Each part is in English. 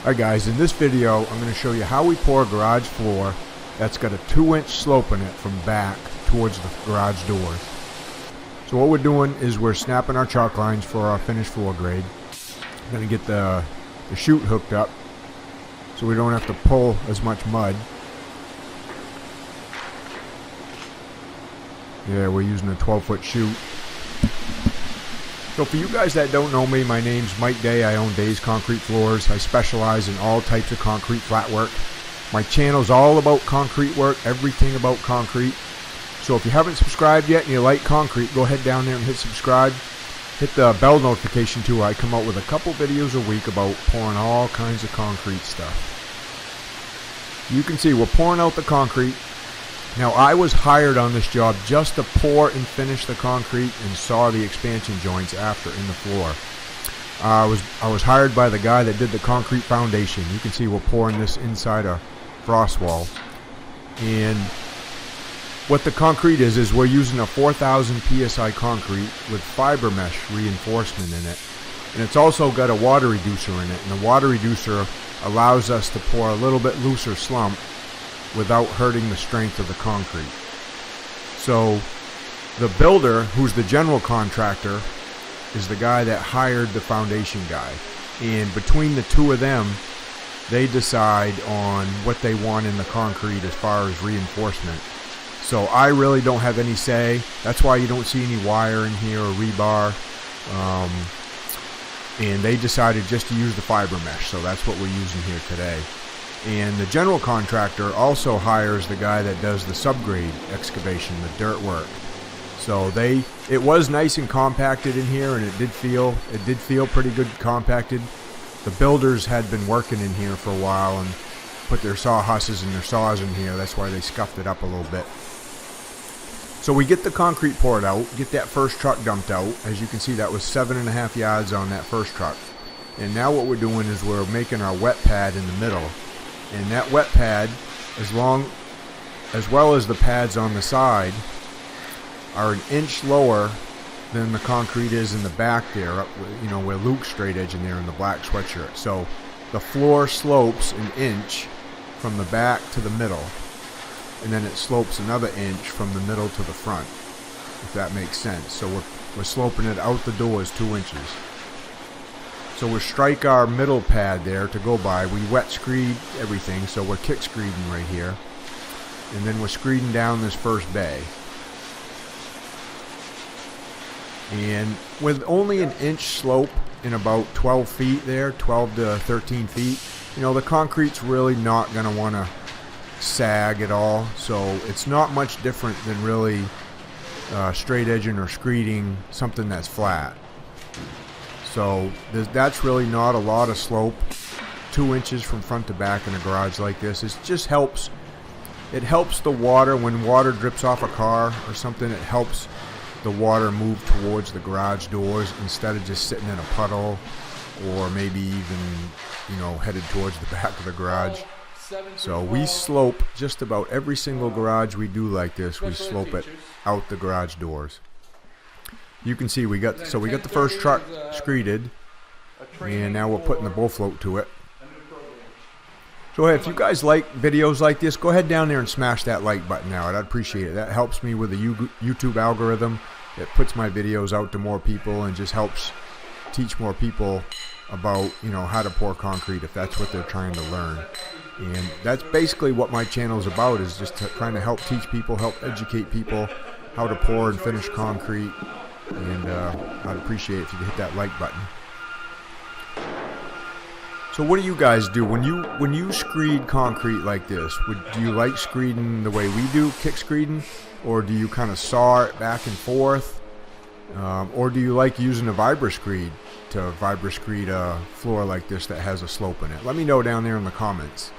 Alright guys, in this video I'm going to show you how we pour a garage floor that's got a 2-inch slope in it from back towards the garage doors. So what we're doing is we're snapping our chalk lines for our finished floor grade. We're going to get the chute hooked up so we don't have to pull as much mud. Yeah, we're using a 12-foot chute. So for you guys that don't know me, my name's Mike Day. I own Day's Concrete Floors. I specialize in all types of concrete flat work. My channel's all about concrete work, everything about concrete. So if you haven't subscribed yet and you like concrete, go ahead down there and hit subscribe. Hit the bell notification too. I come out with a couple videos a week about pouring all kinds of concrete stuff. You can see we're pouring out the concrete. Now I was hired on this job just to pour and finish the concrete and saw the expansion joints after in the floor. I was hired by the guy that did the concrete foundation. You can see we're pouring this inside a frost wall. And what the concrete is we're using a 4,000 psi concrete with fiber mesh reinforcement in it. And it's also got a water reducer in it. And the water reducer allows us to pour a little bit looser slump without hurting the strength of the concrete. So the builder, who's the general contractor, is the guy that hired the foundation guy. And between the two of them, they decide on what they want in the concrete as far as reinforcement. So I really don't have any say. That's why you don't see any wire in here or rebar. And they decided just to use the fiber mesh, so that's what we're using here today. And the general contractor also hires the guy that does the subgrade excavation, the dirt work. So it was nice and compacted in here, and it did feel pretty good compacted. The builders had been working in here for a while and put their sawhusses and their saws in here. That's why they scuffed it up a little bit. So we get the concrete poured out, get that first truck dumped out. As you can see, that was 7.5 yards on that first truck. And now what we're doing is we're making our wet pad in the middle. And that wet pad, as well as the pads on the side, are an inch lower than the concrete is in the back there, up, you know, where Luke's straight edge in there in the black sweatshirt. So the floor slopes an inch from the back to the middle, and then it slopes another inch from the middle to the front, if that makes sense. So we're sloping it out the doors 2 inches. So we'll strike our middle pad there to go by. We wet screed everything, so we're kick screeding right here. And then we're screeding down this first bay. And with only an inch slope in about 12 feet there, 12 to 13 feet, you know, the concrete's really not going to want to sag at all. So it's not much different than really straight edging or screeding something that's flat. So that's really not a lot of slope. 2 inches from front to back in a garage like this. It just helps. It helps the water when water drips off a car or something. It helps the water move towards the garage doors instead of just sitting in a puddle or maybe even, you know, headed towards the back of the garage. So we slope just about every single garage we do like this. We slope it out the garage doors. You can see we got the first truck screeded, and now we're putting the bull float to it. So hey, if you guys like videos like this, go ahead down there and smash that like button now. I'd appreciate it. That helps me with the YouTube algorithm. It puts my videos out to more people and just helps teach more people about, you know, how to pour concrete if that's what they're trying to learn. And that's basically what my channel is about, is just trying to help teach people, help educate people how to pour and finish concrete. And I'd appreciate it if you could hit that like button. So what do you guys do when you screed concrete like this? Do you like screeding the way we do, kick screeding, or do you kind of saw it back and forth, or do you like using a vibra-screed to vibra-screed a floor like this that has a slope in it? Let me know down there in the comments.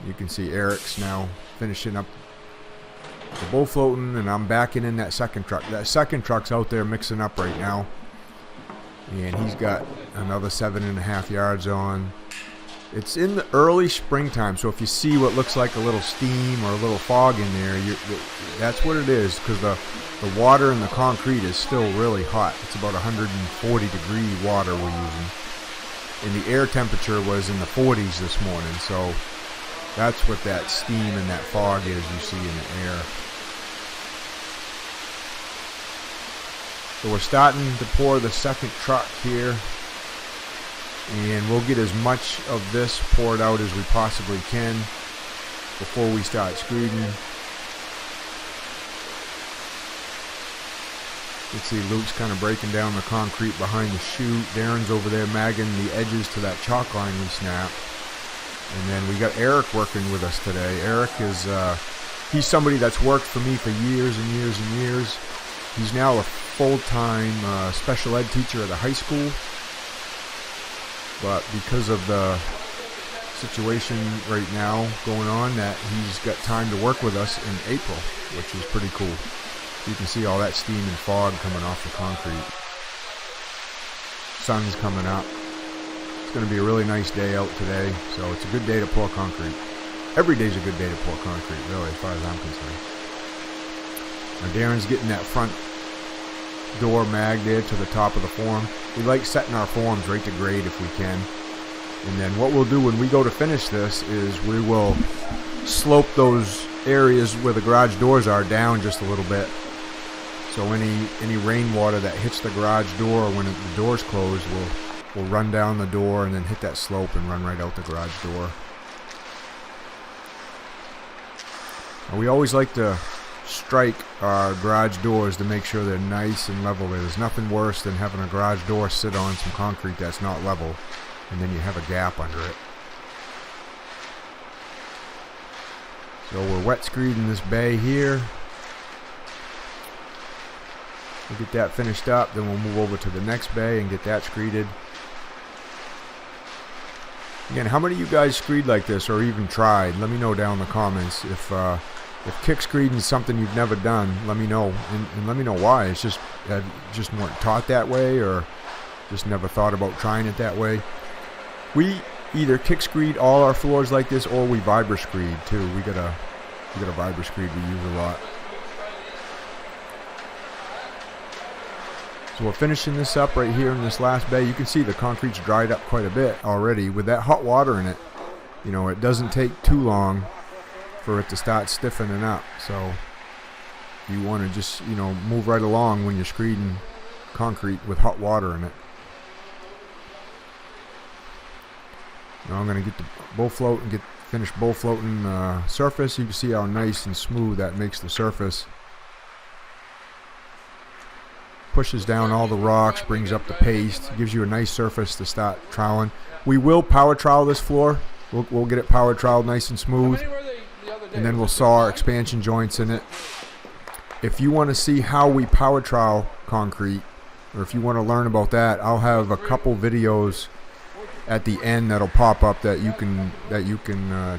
You can see Eric's now finishing up the bull floating, and I'm backing in that second truck. That second truck's out there mixing up right now, and he's got another 7.5 yards on. It's in the early springtime, so if you see what looks like a little steam or a little fog in there, that's what it is, because the water in the concrete is still really hot. It's about 140 degree water we're using. and the air temperature was in the 40s this morning. So that's what that steam and that fog is you see in the air. So we're starting to pour the second truck here, and we'll get as much of this poured out as we possibly can before we start screeding. You can see Luke's kind of breaking down the concrete behind the chute. Darren's over there magging the edges to that chalk line we snapped. And then we got Eric working with us today. Eric is, he's somebody that's worked for me for years and years and years. He's now a full-time special ed teacher at a high school. But because of the situation right now going on, that he's got time to work with us in April, which is pretty cool. You can see all that steam and fog coming off the concrete. Sun's coming up. It's going to be a really nice day out today, so it's a good day to pour concrete. Every day's a good day to pour concrete, really, as far as I'm concerned. Now Darren's getting that front door mag there to the top of the form. We like setting our forms right to grade if we can. And then what we'll do when we go to finish this is we will slope those areas where the garage doors are down just a little bit. So any rainwater that hits the garage door when the door's closed will run down the door and then hit that slope and run right out the garage door. Now we always like to strike our garage doors to make sure they're nice and level. There's nothing worse than having a garage door sit on some concrete that's not level, and then you have a gap under it. So we're wet screeding this bay here. We'll get that finished up, then we'll move over to the next bay and get that screeded. Again, how many of you guys screed like this or even tried? Let me know down in the comments. If kick screeding is something you've never done, let me know, and let me know why. It's just weren't taught that way, or just never thought about trying it that way. We either kick screed all our floors like this, or we vibra screed too. We got a vibra screed we use a lot. So we're finishing this up right here in this last bay. You can see the concrete's dried up quite a bit already. With that hot water in it, you know, it doesn't take too long for it to start stiffening up. So you want to just, you know, move right along when you're screeding concrete with hot water in it. Now I'm going to get the bowl float and finish bowl floating the surface. You can see how nice and smooth that makes the surface. Pushes down all the rocks, brings up the paste, gives you a nice surface to start troweling. We will power trowel this floor. We'll get it power troweled nice and smooth, and then we'll saw our expansion joints in it. If you want to see how we power trowel concrete, or if you want to learn about that, I'll have a couple videos at the end that'll pop up that you can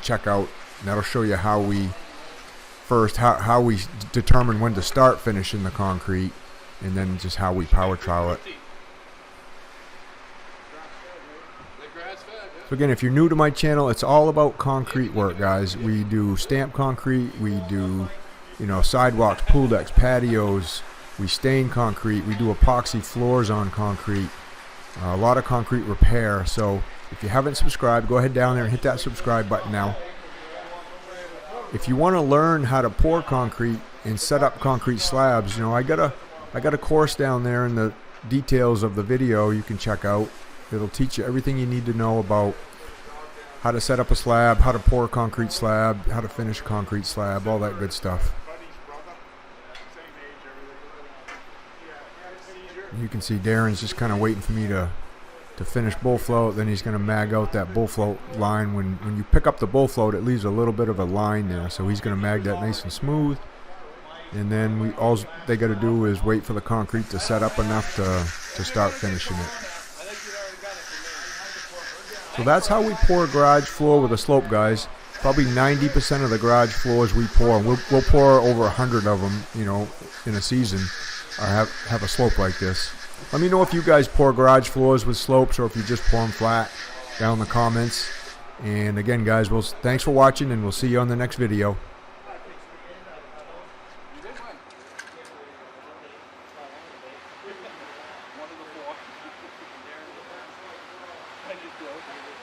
check out. And that'll show you how we determine when to start finishing the concrete, and then just how we power trowel it. So again, if you're new to my channel, it's all about concrete work, guys. We do stamp concrete, we do, you know, sidewalks, pool decks, patios, we stain concrete, we do epoxy floors on concrete, a lot of concrete repair. So if you haven't subscribed, go ahead down there and hit that subscribe button now. If you want to learn how to pour concrete and set up concrete slabs, you know, I got a course down there in the details of the video you can check out. It'll teach you everything you need to know about how to set up a slab, how to pour a concrete slab, how to finish a concrete slab, all that good stuff. You can see Darren's just kind of waiting for me to finish bull float. Then he's going to mag out that bull float line. When you pick up the bull float, it leaves a little bit of a line there, so he's going to mag that nice and smooth. And then all they got to do is wait for the concrete to set up enough to start finishing it. So that's how we pour a garage floor with a slope, guys. Probably 90% of the garage floors we pour, and we'll pour over 100 of them, you know, in a season, have a slope like this. Let me know if you guys pour garage floors with slopes, or if you just pour them flat, down in the comments. And again, guys, thanks for watching, and we'll see you on the next video. I'm just joking.